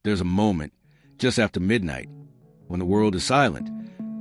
There's a moment, just after midnight, when the world is silent.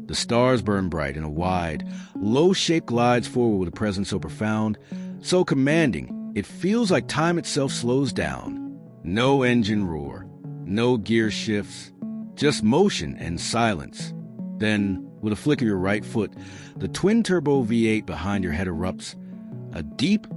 The stars burn bright and a wide, low shape glides forward with a presence so profound, so commanding, it feels like time itself slows down. No engine roar, no gear shifts, just motion and silence. Then, with a flick of your right foot, the twin-turbo V8 behind your head erupts. A deep,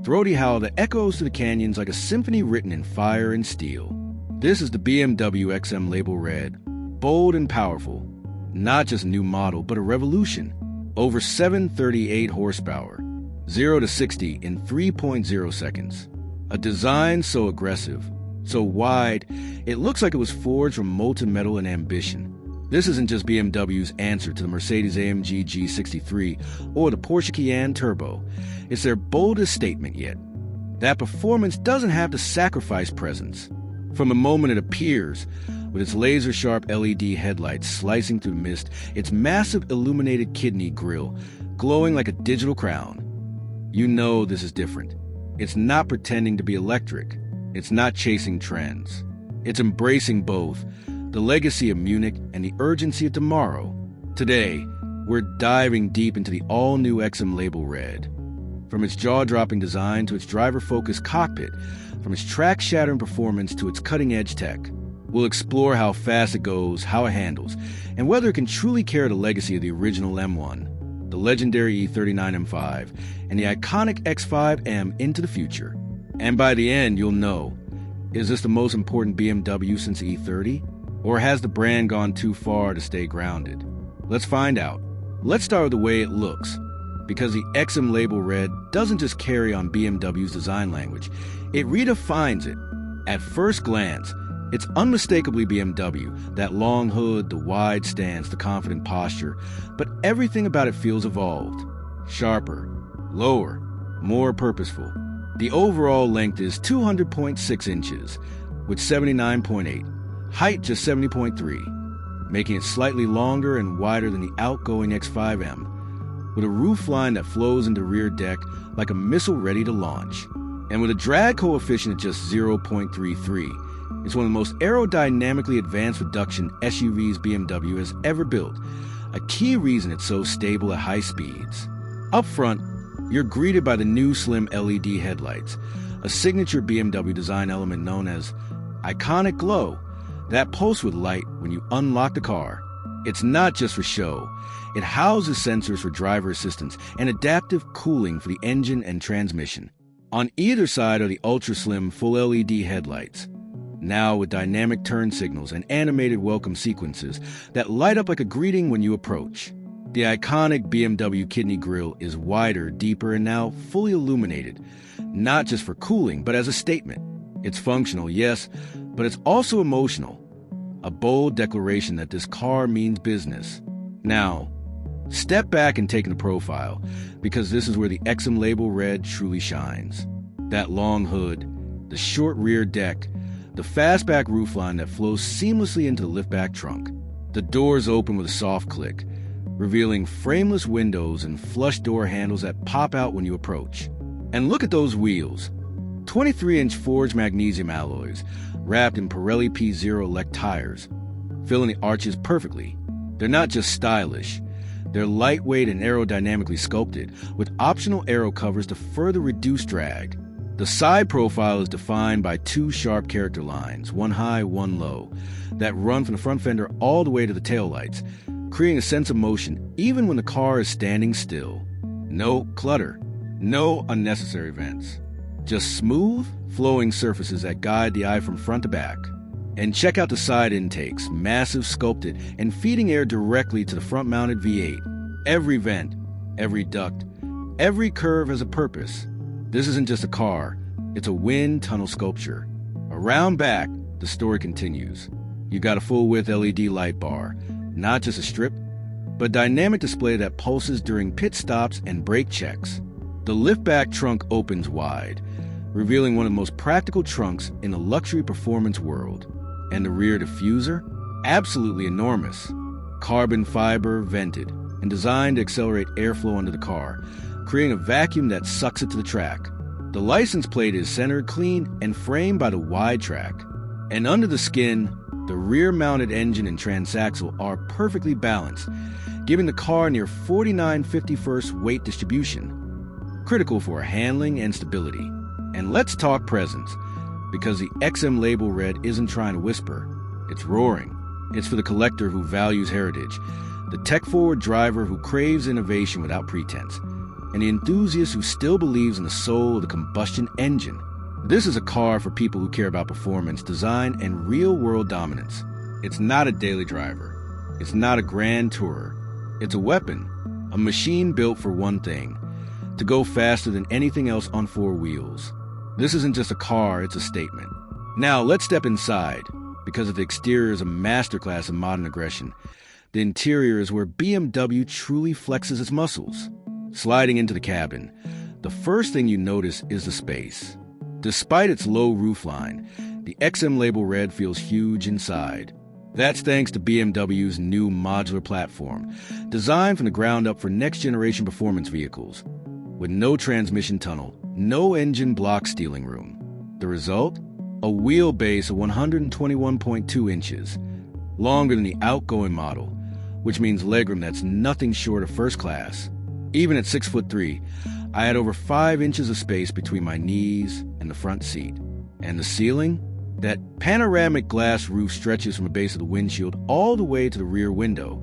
throaty howl that echoes to the canyons like a symphony written in fire and steel. This is the BMW XM Label Red, bold and powerful. Not just a new model, but a revolution. Over 738 horsepower, 0 to 60 in 3.0 seconds. A design so aggressive, so wide, it looks like it was forged from molten metal and ambition. This isn't just BMW's answer to the Mercedes-AMG G63 or the Porsche Cayenne Turbo. It's their boldest statement yet. That performance doesn't have to sacrifice presence. From the moment it appears, with its laser-sharp LED headlights slicing through mist, its massive illuminated kidney grille glowing like a digital crown, you know this is different. It's not pretending to be electric. It's not chasing trends. It's embracing both, the legacy of Munich and the urgency of tomorrow. Today, we're diving deep into the all-new XM Label Red. From its jaw-dropping design to its driver-focused cockpit, from its track-shattering performance to its cutting-edge tech, we'll explore how fast it goes, how it handles, and whether it can truly carry the legacy of the original M1, the legendary E39 M5, and the iconic X5M into the future. And by the end, you'll know, is this the most important BMW since the E30? Or has the brand gone too far to stay grounded? Let's find out. Let's start with the way it looks, because the XM Label Red doesn't just carry on BMW's design language, it redefines it. At first glance, it's unmistakably BMW, that long hood, the wide stance, the confident posture, but everything about it feels evolved. Sharper, lower, more purposeful. The overall length is 200.6 inches, with 79.8. Height just 70.3, making it slightly longer and wider than the outgoing X5M, with a roofline that flows into rear deck like a missile ready to launch. And with a drag coefficient of just 0.33, it's one of the most aerodynamically advanced reduction SUVs BMW has ever built, a key reason it's so stable at high speeds. Up front, you're greeted by the new slim LED headlights, a signature BMW design element known as Iconic Glow, that pulse with light when you unlock the car. It's not just for show. It houses sensors for driver assistance and adaptive cooling for the engine and transmission. On either side are the ultra-slim full LED headlights, now with dynamic turn signals and animated welcome sequences that light up like a greeting when you approach. The iconic BMW kidney grille is wider, deeper, and now fully illuminated, not just for cooling, but as a statement. It's functional, yes, but it's also emotional. A bold declaration that this car means business. Now, step back and take in the profile, because this is where the XM Label Red truly shines. That long hood, the short rear deck, the fastback roofline that flows seamlessly into the liftback trunk. The doors open with a soft click, revealing frameless windows and flush door handles that pop out when you approach. And look at those wheels. 23-inch forged magnesium alloys, wrapped in Pirelli P0 elect tires, filling the arches perfectly. They're not just stylish. They're lightweight and aerodynamically sculpted, with optional aero covers to further reduce drag. The side profile is defined by two sharp character lines, one high, one low, that run from the front fender all the way to the taillights, creating a sense of motion even when the car is standing still. No clutter, no unnecessary vents. Just smooth, flowing surfaces that guide the eye from front to back. And check out the side intakes, massive, sculpted, and feeding air directly to the front-mounted V8. Every vent, every duct, every curve has a purpose. This isn't just a car, it's a wind tunnel sculpture. Around back, the story continues. You got a full-width LED light bar, not just a strip, but a dynamic display that pulses during pit stops and brake checks. The liftback trunk opens wide, revealing one of the most practical trunks in the luxury performance world. And the rear diffuser? Absolutely enormous. Carbon fiber vented and designed to accelerate airflow under the car, creating a vacuum that sucks it to the track. The license plate is centered clean and framed by the wide track. And under the skin, The rear-mounted engine and transaxle are perfectly balanced, giving the car near 49/51 weight distribution, critical for handling and stability. And let's talk presence, because the XM label red isn't trying to whisper. It's roaring. It's for the collector who values heritage, the tech-forward driver who craves innovation without pretense, and the enthusiast who still believes in the soul of the combustion engine. This is a car for people who care about performance, design, and real-world dominance. It's not a daily driver. It's not a grand tourer. It's a weapon, a machine built for one thing: to go faster than anything else on four wheels. This isn't just a car, it's a statement. Now, let's step inside, because if the exterior is a masterclass in modern aggression, the interior is where BMW truly flexes its muscles. Sliding into the cabin, the first thing you notice is the space. Despite its low roofline, the XM label red feels huge inside. That's thanks to BMW's new modular platform, designed from the ground up for next-generation performance vehicles. With no transmission tunnel, no engine block stealing room. The result? A wheelbase of 121.2 inches, longer than the outgoing model, which means legroom that's nothing short of first class. Even at 6'3", I had over 5 inches of space between my knees and the front seat. And the ceiling? That panoramic glass roof stretches from the base of the windshield all the way to the rear window,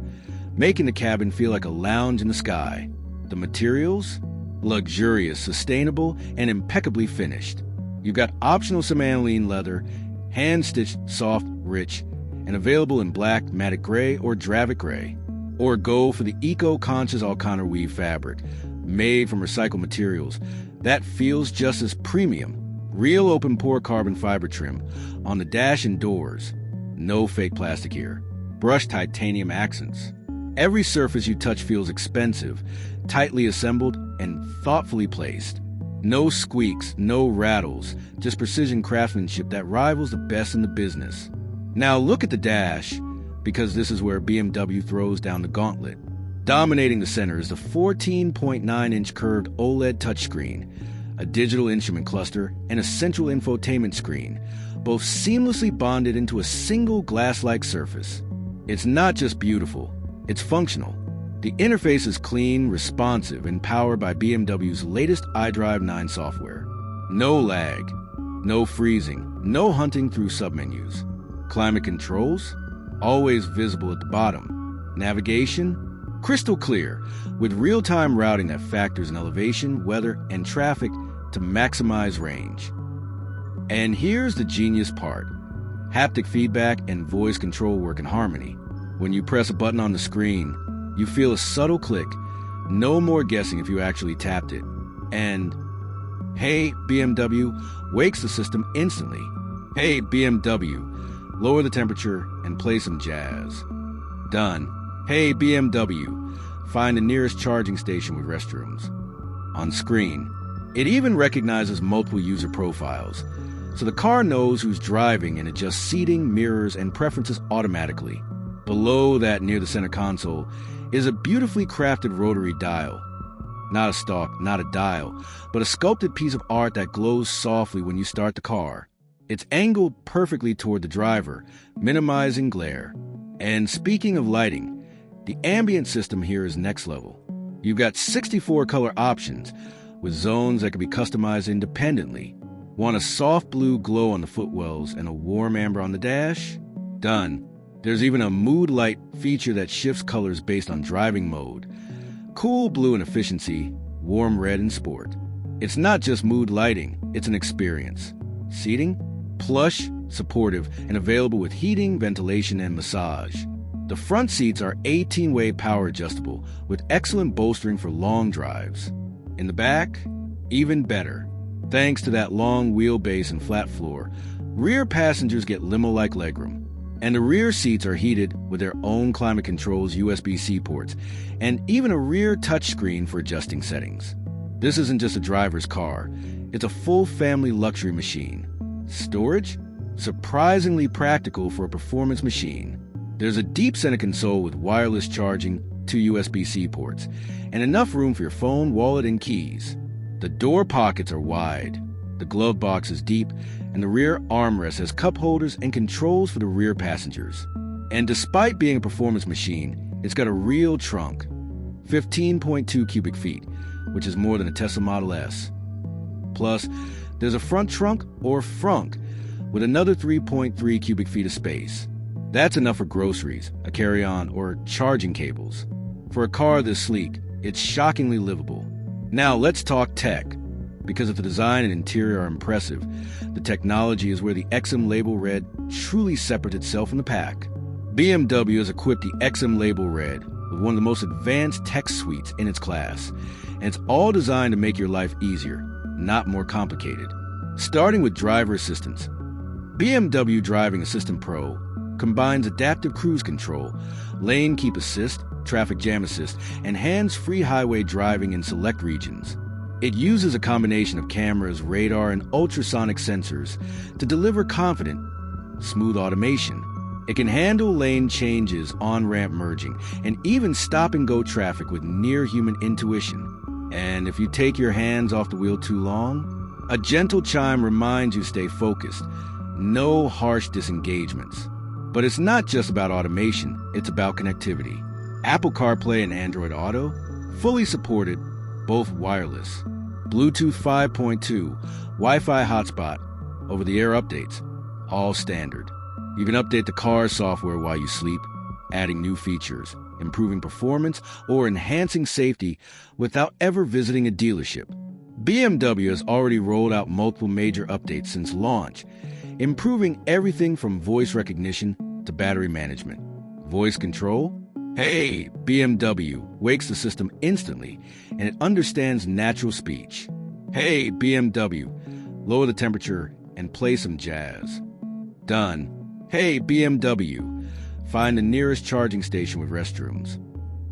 making the cabin feel like a lounge in the sky. The materials? Luxurious, sustainable, and impeccably finished. You've got optional cemandaline leather, hand-stitched, soft, rich, and available in black, matte gray, or Dravic gray. Or go for the eco-conscious Alcantara weave fabric, made from recycled materials. That feels just as premium. Real open-pore carbon fiber trim on the dash and doors. No fake plastic here. Brushed titanium accents. Every surface you touch feels expensive, tightly assembled, and thoughtfully placed. No squeaks, no rattles, just precision craftsmanship that rivals the best in the business. Now look at the dash, because this is where BMW throws down the gauntlet. Dominating the center is the 14.9-inch curved OLED touchscreen, a digital instrument cluster, and a central infotainment screen, both seamlessly bonded into a single glass-like surface. It's not just beautiful, it's functional. The interface is clean, responsive, and powered by BMW's latest iDrive 9 software. No lag, no freezing, no hunting through submenus. Climate controls? Always visible at the bottom. Navigation? Crystal clear, with real-time routing that factors in elevation, weather, and traffic to maximize range. And here's the genius part. Haptic feedback and voice control work in harmony. When you press a button on the screen, you feel a subtle click. No more guessing if you actually tapped it. And, "Hey, BMW," wakes the system instantly. "Hey, BMW, lower the temperature and play some jazz." Done. "Hey, BMW, find the nearest charging station with restrooms." On screen. It even recognizes multiple user profiles, so the car knows who's driving and adjusts seating, mirrors, and preferences automatically. Below that, near the center console, is a beautifully crafted rotary dial. Not a stalk, not a dial, but a sculpted piece of art that glows softly when you start the car. It's angled perfectly toward the driver, minimizing glare. And speaking of lighting, the ambient system here is next level. You've got 64 color options, with zones that can be customized independently. Want a soft blue glow on the footwells and a warm amber on the dash? Done. There's even a mood light feature that shifts colors based on driving mode. Cool blue in efficiency, warm red in sport. It's not just mood lighting, it's an experience. Seating? Plush, supportive, and available with heating, ventilation, and massage. The front seats are 18-way power adjustable, with excellent bolstering for long drives. In the back, even better. Thanks to that long wheelbase and flat floor, rear passengers get limo-like legroom. And the rear seats are heated with their own climate controls, USB-C ports, and even a rear touchscreen for adjusting settings. This isn't just a driver's car, it's a full family luxury machine. Storage? Surprisingly practical for a performance machine. There's a deep center console with wireless charging, 2 USB-C ports, and enough room for your phone, wallet, and keys. The door pockets are wide. The glove box is deep, and the rear armrest has cup holders and controls for the rear passengers. And despite being a performance machine, it's got a real trunk, 15.2 cubic feet, which is more than a Tesla Model S. Plus, there's a front trunk, or frunk, with another 3.3 cubic feet of space. That's enough for groceries, a carry-on, or charging cables. For a car this sleek, it's shockingly livable. Now let's talk tech. Because if the design and interior are impressive, the technology is where the XM Label Red truly separates itself from the pack. BMW has equipped the XM Label Red with one of the most advanced tech suites in its class, and it's all designed to make your life easier, not more complicated. Starting with driver assistance, BMW Driving Assistant Pro combines adaptive cruise control, lane keep assist, traffic jam assist, and hands-free highway driving in select regions. It uses a combination of cameras, radar, and ultrasonic sensors to deliver confident, smooth automation. It can handle lane changes, on-ramp merging, and even stop-and-go traffic with near-human intuition. And if you take your hands off the wheel too long, a gentle chime reminds you to stay focused. No harsh disengagements. But it's not just about automation, it's about connectivity. Apple CarPlay and Android Auto, fully supported, both wireless. Bluetooth 5.2, Wi-Fi hotspot, over-the-air updates, all standard. You can update the car's software while you sleep, adding new features, improving performance, or enhancing safety without ever visiting a dealership. BMW has already rolled out multiple major updates since launch, improving everything from voice recognition to battery management. Voice control? Hey, BMW wakes the system instantly, and it understands natural speech. Hey, BMW, lower the temperature and play some jazz. Done. Hey, BMW, find the nearest charging station with restrooms.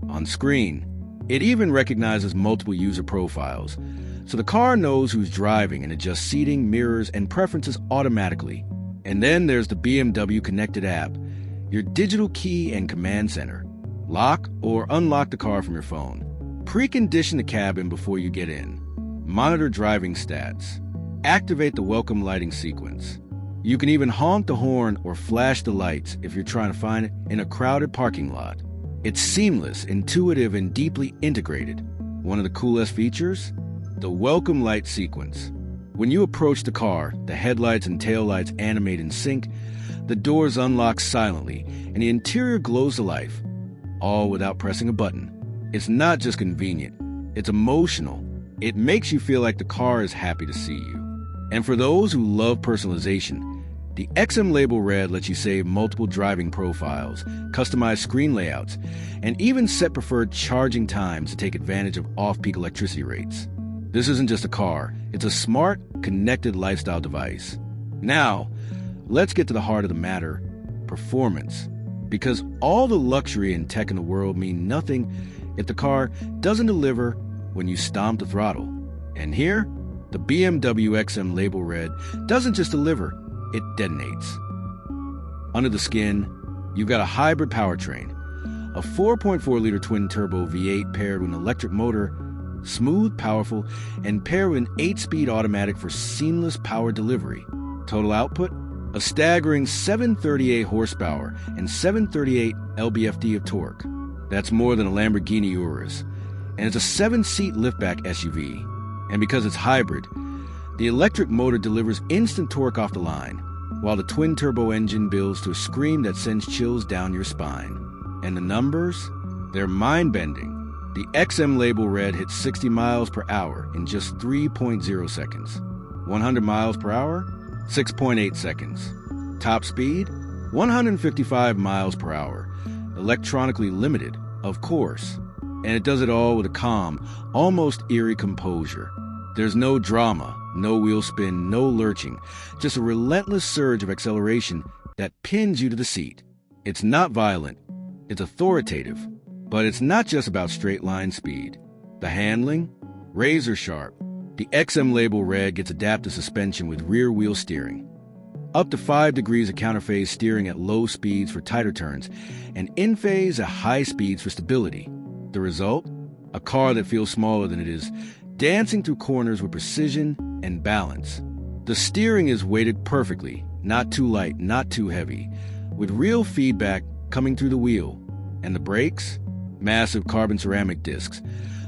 On screen, it even recognizes multiple user profiles, so the car knows who's driving and adjusts seating, mirrors, and preferences automatically. And then there's the BMW Connected app, your digital key and command center. Lock or unlock the car from your phone. Precondition the cabin before you get in. Monitor driving stats. Activate the welcome lighting sequence. You can even honk the horn or flash the lights if you're trying to find it in a crowded parking lot. It's seamless, intuitive, and deeply integrated. One of the coolest features? The welcome light sequence. When you approach the car, the headlights and taillights animate in sync, the doors unlock silently, and the interior glows to life, all without pressing a button. It's not just convenient, it's emotional. It makes you feel like the car is happy to see you. And for those who love personalization, the XM Label Red lets you save multiple driving profiles, customize screen layouts, and even set preferred charging times to take advantage of off-peak electricity rates. This isn't just a car, it's a smart, connected lifestyle device. Now, let's get to the heart of the matter, performance. Because all the luxury and tech in the world mean nothing if the car doesn't deliver when you stomp the throttle. And here, the BMW XM Label Red doesn't just deliver, it detonates. Under the skin, you've got a hybrid powertrain, a 4.4-liter twin-turbo V8 paired with an electric motor, smooth, powerful, and paired with an 8-speed automatic for seamless power delivery. Total output? A staggering 738 horsepower and 738 lb-ft of torque. That's more than a Lamborghini Urus. And it's a 7-seat liftback SUV. And because it's hybrid, the electric motor delivers instant torque off the line, while the twin-turbo engine builds to a scream that sends chills down your spine. And the numbers? They're mind-bending. The XM Label Red hits 60 miles per hour in just 3.0 seconds. 100 miles per hour? 6.8 seconds. Top speed? 155 miles per hour. Electronically limited, of course. And it does it all with a calm, almost eerie composure. There's no drama, no wheel spin, no lurching, just a relentless surge of acceleration that pins you to the seat. It's not violent, it's authoritative, but it's not just about straight line speed. The handling? Razor sharp. The XM Label Red gets adaptive suspension with rear wheel steering. Up to 5 degrees of counterphase steering at low speeds for tighter turns, and in phase at high speeds for stability. The result? A car that feels smaller than it is, dancing through corners with precision and balance. The steering is weighted perfectly, not too light, not too heavy, with real feedback coming through the wheel. And the brakes? Massive carbon ceramic discs,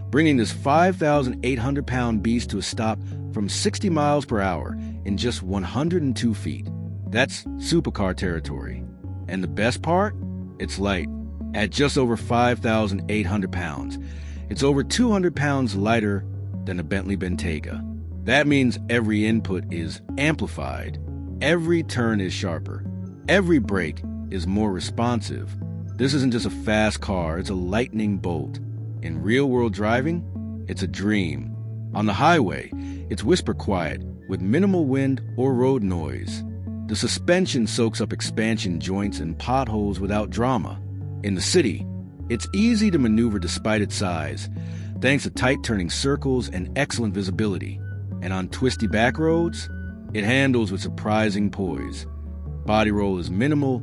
bringing this 5,800-pound beast to a stop from 60 miles per hour in just 102 feet. That's supercar territory. And the best part? It's light. At just over 5,800 pounds, it's over 200 pounds lighter than a Bentley Bentayga. That means every input is amplified. Every turn is sharper. Every brake is more responsive. This isn't just a fast car, it's a lightning bolt. In real-world driving, it's a dream. On the highway, it's whisper quiet, with minimal wind or road noise. The suspension soaks up expansion joints and potholes without drama. In the city, it's easy to maneuver despite its size, thanks to tight turning circles and excellent visibility. And on twisty back roads, it handles with surprising poise. Body roll is minimal,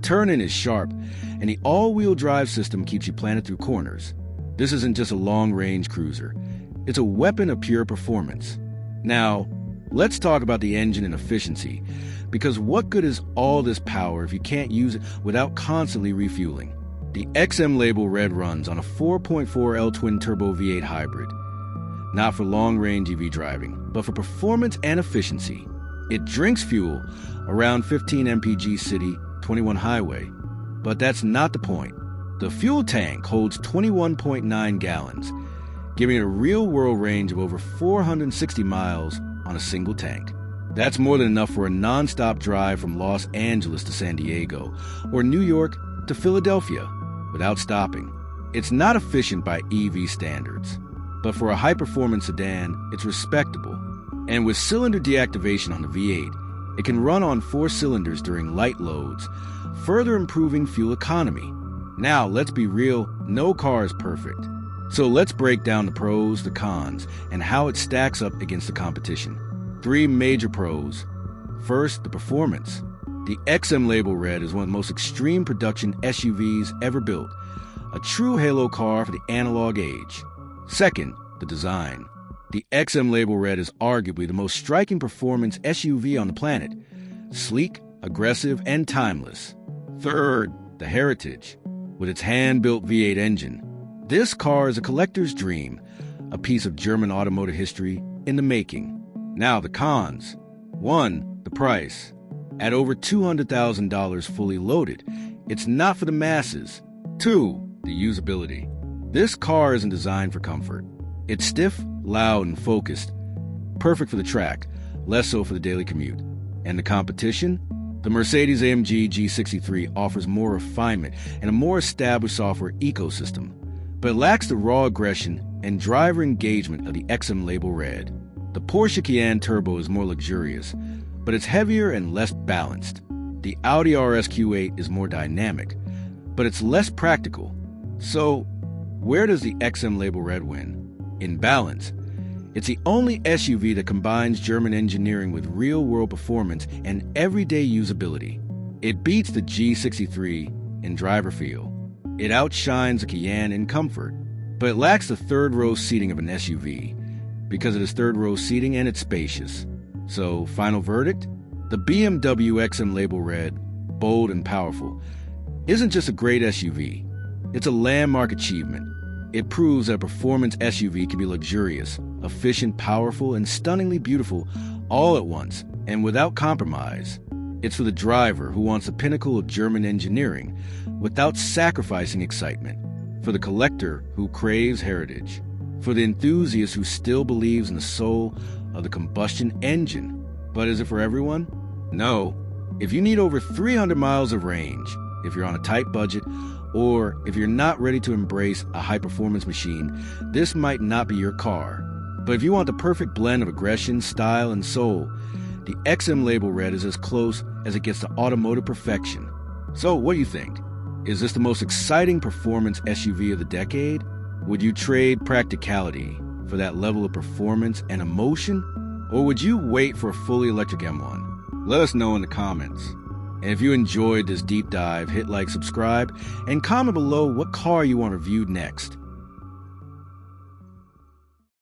turn-in is sharp, and the all-wheel drive system keeps you planted through corners. This isn't just a long-range cruiser. It's a weapon of pure performance. Now, let's talk about the engine and efficiency, because what good is all this power if you can't use it without constantly refueling? The XM Label Red runs on a 4.4L twin-turbo V8 hybrid. Not for long-range EV driving, but for performance and efficiency. It drinks fuel around 15 mpg city, 21 highway. But that's not the point. The fuel tank holds 21.9 gallons, giving it a real-world range of over 460 miles on a single tank. That's more than enough for a non-stop drive from Los Angeles to San Diego or New York to Philadelphia without stopping. It's not efficient by EV standards, but for a high-performance sedan, it's respectable. And with cylinder deactivation on the V8, it can run on 4 cylinders during light loads, further improving fuel economy. Now, let's be real, no car is perfect. So let's break down the pros, the cons, and how it stacks up against the competition. 3 major pros. First, the performance. The XM Label Red is one of the most extreme production SUVs ever built, a true halo car for the analog age. Second, the design. The XM Label Red is arguably the most striking performance SUV on the planet. Sleek, aggressive, and timeless. Third, the heritage. With its hand-built V8 engine, this car is a collector's dream, a piece of German automotive history in the making. Now, the cons. 1, the price. At over $200,000 fully loaded, it's not for the masses. 2, the usability. This car isn't designed for comfort. It's stiff, loud, and focused. Perfect for the track, less so for the daily commute. And the competition? The Mercedes-AMG G63 offers more refinement and a more established software ecosystem, but it lacks the raw aggression and driver engagement of the XM Label Red. The Porsche Cayenne Turbo is more luxurious, but it's heavier and less balanced. The Audi RS Q8 is more dynamic, but it's less practical. So, where does the XM Label Red win? In balance. It's the only SUV that combines German engineering with real-world performance and everyday usability. It beats the G63 in driver feel. It outshines the Cayenne in comfort, but it lacks the third-row seating of an SUV. Because it is third-row seating and it's spacious. So, final verdict? The BMW XM Label Red, bold and powerful, isn't just a great SUV. It's a landmark achievement. It proves that a performance SUV can be luxurious, efficient, powerful, and stunningly beautiful all at once and without compromise. It's for the driver who wants the pinnacle of German engineering without sacrificing excitement, for the collector who craves heritage, for the enthusiast who still believes in the soul of the combustion engine. But is it for everyone? No. If you need over 300 miles of range, if you're on a tight budget, or if you're not ready to embrace a high-performance machine, this might not be your car. But if you want the perfect blend of aggression, style, and soul, the XM Label Red is as close as it gets to automotive perfection. So, what do you think? Is this the most exciting performance SUV of the decade? Would you trade practicality for that level of performance and emotion? Or would you wait for a fully electric M1? Let us know in the comments. And if you enjoyed this deep dive, hit like, subscribe, and comment below what car you want reviewed next.